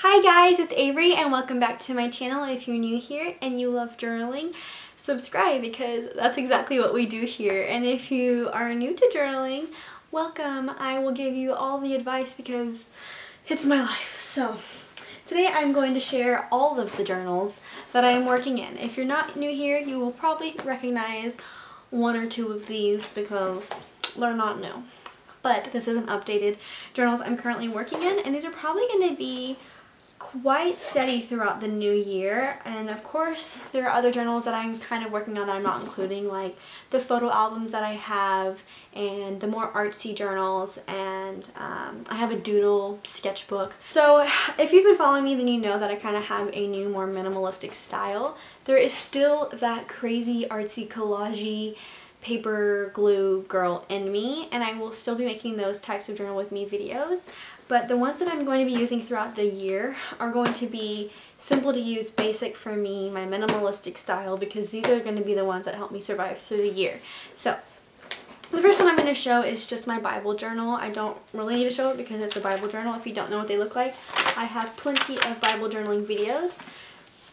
Hi guys, it's Avery and welcome back to my channel. If you're new here and you love journaling, subscribe because that's exactly what we do here. And if you are new to journaling, welcome. I will give you all the advice because it's my life. So today I'm going to share all of the journals that I am working in. If you're not new here, you will probably recognize one or two of these because they're not new. But this is an updated journals I'm currently working in, and these are probably going to be quite steady throughout the new year. And of course there are other journals that I'm kind of working on that I'm not including, like the photo albums that I have and the more artsy journals, and I have a doodle sketchbook. So if you've been following me, then you know that I kind of have a new, more minimalistic style. There is still that crazy artsy collage-y paper glue girl in me, and I will still be making those types of journal with me videos, but the ones that I'm going to be using throughout the year are going to be simple to use, basic for me, my minimalistic style, because these are going to be the ones that help me survive through the year. So the first one I'm going to show is just my Bible journal. I don't really need to show it because it's a Bible journal. If you don't know what they look like, I have plenty of Bible journaling videos.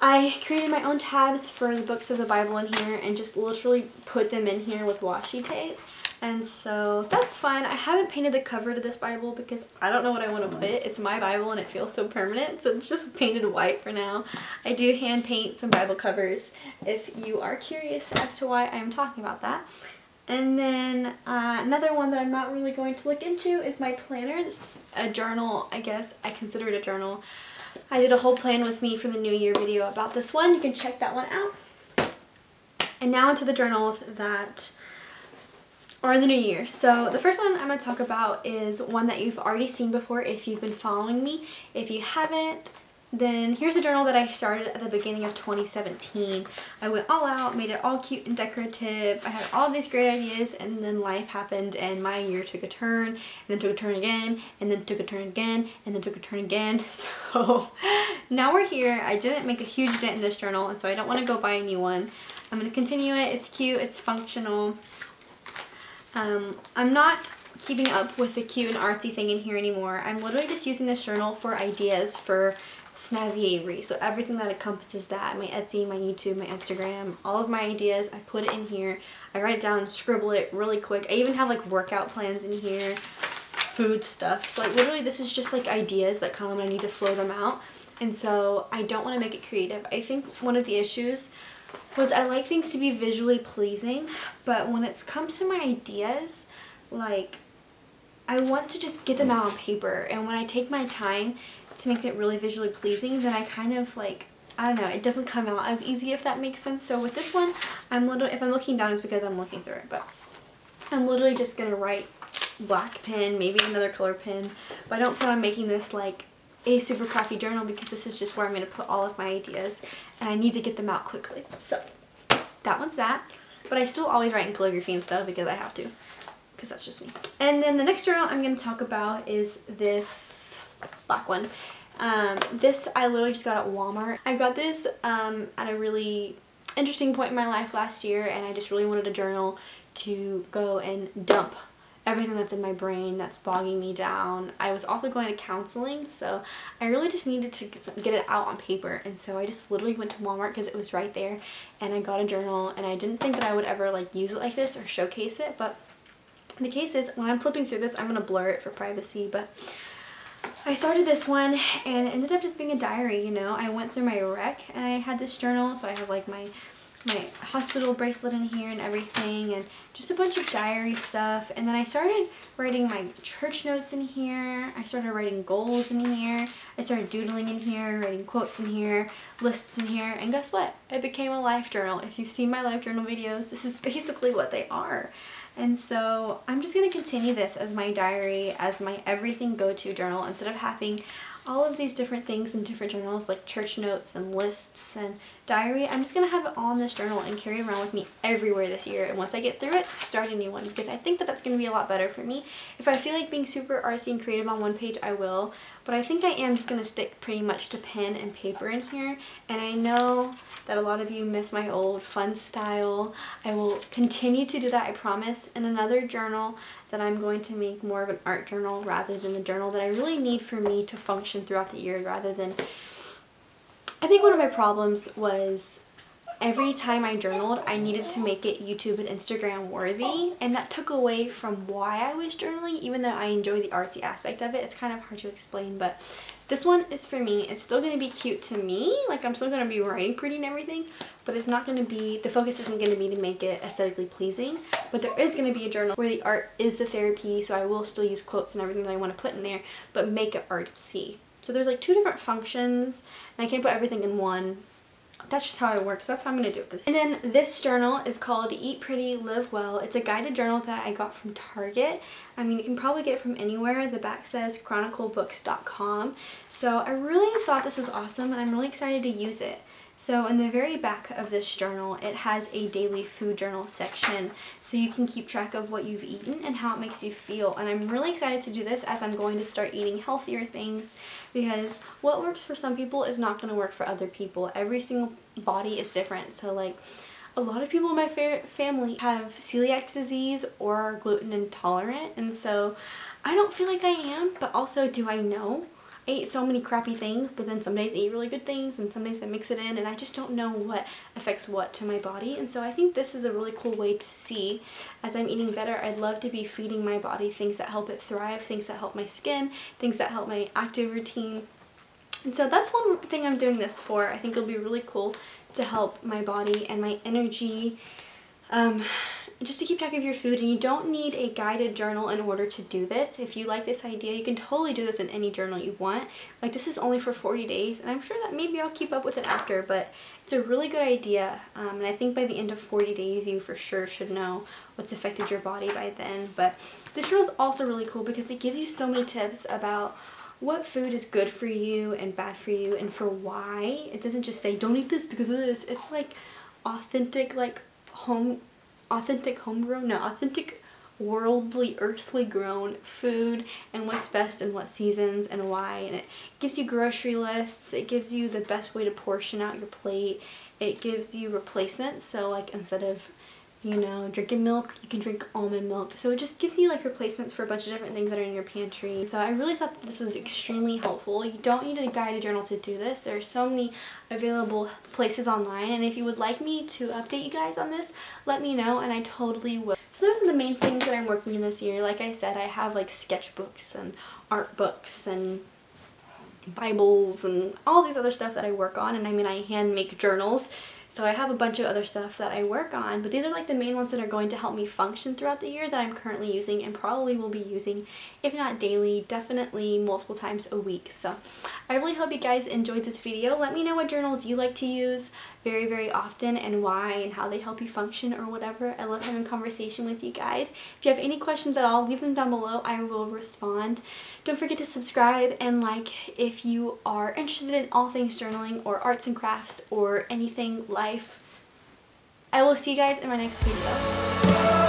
I created my own tabs for the books of the Bible in here and just literally put them in here with washi tape. And so that's fine. I haven't painted the cover to this Bible because I don't know what I want to put. It's my Bible and it feels so permanent, so it's just painted white for now. I do hand paint some Bible covers if you are curious as to why I'm talking about that. And then another one that I'm not really going to look into is my planner. This is a journal, I guess. I consider it a journal. I did a whole plan with me for the New Year video about this one. You can check that one out. And now into the journals that are in the new year. So the first one I'm going to talk about is one that you've already seen before if you've been following me. If you haven't, then here's a journal that I started at the beginning of 2017. I went all out, made it all cute and decorative. I had all these great ideas, and then life happened and my year took a turn, and then took a turn again, and then took a turn again, and then took a turn again. So now we're here. I didn't make a huge dent in this journal, and so I don't want to go buy a new one. I'm going to continue it. It's cute. It's functional. I'm not keeping up with the cute and artsy thing in here anymore. I'm literally just using this journal for ideas for Snazzy Avery. So everything that encompasses that, my Etsy, my YouTube, my Instagram, all of my ideas, I put it in here. I write it down, scribble it really quick. I even have like workout plans in here, food stuff. So like literally this is just like ideas that come when I need to flow them out. And so I don't want to make it creative. I think one of the issues was I like things to be visually pleasing, but when it comes to my ideas, like I want to just get them out on paper, and when I take my time to make it really visually pleasing, then I kind of like, I don't know, it doesn't come out as easy, if that makes sense. So with this one, if I'm looking down, it's because I'm looking through it, but I'm literally just gonna write black pen, maybe another color pen, but I don't plan on making this like a super crappy journal because this is just where I'm going to put all of my ideas and I need to get them out quickly. So that one's that, but I still always write in calligraphy and stuff because I have to, because that's just me. And then the next journal I'm going to talk about is this black one. This I literally just got at Walmart. I got this at a really interesting point in my life last year, and I just really wanted a journal to go and dump everything that's in my brain that's bogging me down. I was also going to counseling, so I really just needed to get it out on paper, and so I just literally went to Walmart because it was right there, and I got a journal, and I didn't think that I would ever like use it like this or showcase it, but the case is when I'm flipping through this, I'm going to blur it for privacy, but I started this one and it ended up just being a diary, you know. I went through my rec and I had this journal, so I have like my hospital bracelet in here and everything, and just a bunch of diary stuff. And then I started writing my church notes in here. I started writing goals in here. I started doodling in here, writing quotes in here, lists in here, and guess what? It became a life journal. If you've seen my life journal videos, this is basically what they are. And so I'm just going to continue this as my diary, as my everything go-to journal, instead of having all of these different things in different journals like church notes and lists and diary. I'm just going to have it all in this journal and carry it around with me everywhere this year. And once I get through it, start a new one, because I think that that's going to be a lot better for me. If I feel like being super artsy and creative on one page, I will. But I think I am just going to stick pretty much to pen and paper in here. And I know that a lot of you miss my old fun style. I will continue to do that, I promise. And another journal that I'm going to make more of an art journal rather than the journal that I really need for me to function throughout the year, rather than, I think one of my problems was every time I journaled, I needed to make it YouTube and Instagram worthy, and that took away from why I was journaling. Even though I enjoy the artsy aspect of it, it's kind of hard to explain, but this one is for me. It's still going to be cute to me, like I'm still going to be writing pretty and everything, but it's not going to be, the focus isn't going to be to make it aesthetically pleasing, but there is going to be a journal where the art is the therapy, so I will still use quotes and everything that I want to put in there, but make it artsy. So there's like 2 different functions, and I can't put everything in one. That's just how I work, so that's how I'm going to do with this. And then this journal is called Eat Pretty, Live Well. It's a guided journal that I got from Target. I mean, you can probably get it from anywhere. The back says chroniclebooks.com. So I really thought this was awesome, and I'm really excited to use it. So in the very back of this journal, it has a daily food journal section, so you can keep track of what you've eaten and how it makes you feel. And I'm really excited to do this as I'm going to start eating healthier things, because what works for some people is not going to work for other people. Every single body is different. So like a lot of people in my family have celiac disease or are gluten intolerant, and so I don't feel like I am, but also do I know? I eat so many crappy things, but then some days I eat really good things, and some days I mix it in, and I just don't know what affects what to my body. And so I think this is a really cool way to see, as I'm eating better, I'd love to be feeding my body things that help it thrive, things that help my skin, things that help my active routine. And so that's one thing I'm doing this for. I think it'll be really cool to help my body and my energy, just to keep track of your food. And you don't need a guided journal in order to do this. If you like this idea, you can totally do this in any journal you want. Like, this is only for 40 days, and I'm sure that maybe I'll keep up with it after, but it's a really good idea. And I think by the end of 40 days, you for sure should know what's affected your body by then. But this journal is also really cool because it gives you so many tips about what food is good for you and bad for you, and for why. It doesn't just say don't eat this because of this. It's like authentic, like authentic worldly, earthly grown food, and what's best in what seasons and why. And it gives you grocery lists. It gives you the best way to portion out your plate. It gives you replacements, so like instead of, you know, drinking milk, you can drink almond milk. So it just gives you like replacements for a bunch of different things that are in your pantry. So I really thought that this was extremely helpful. You don't need a guided journal to do this. There are so many available places online, and if you would like me to update you guys on this, let me know, and I totally will. So those are the main things that I'm working on this year. Like I said, I have like sketchbooks and art books and Bibles and all these other stuff that I work on, and I mean, I hand make journals. So I have a bunch of other stuff that I work on, but these are like the main ones that are going to help me function throughout the year that I'm currently using, and probably will be using, if not daily, definitely multiple times a week. So I really hope you guys enjoyed this video. Let me know what journals you like to use very, very often, and why, and how they help you function or whatever. I love having a conversation with you guys. If you have any questions at all, leave them down below. I will respond. Don't forget to subscribe and like if you are interested in all things journaling or arts and crafts or anything life. I will see you guys in my next video.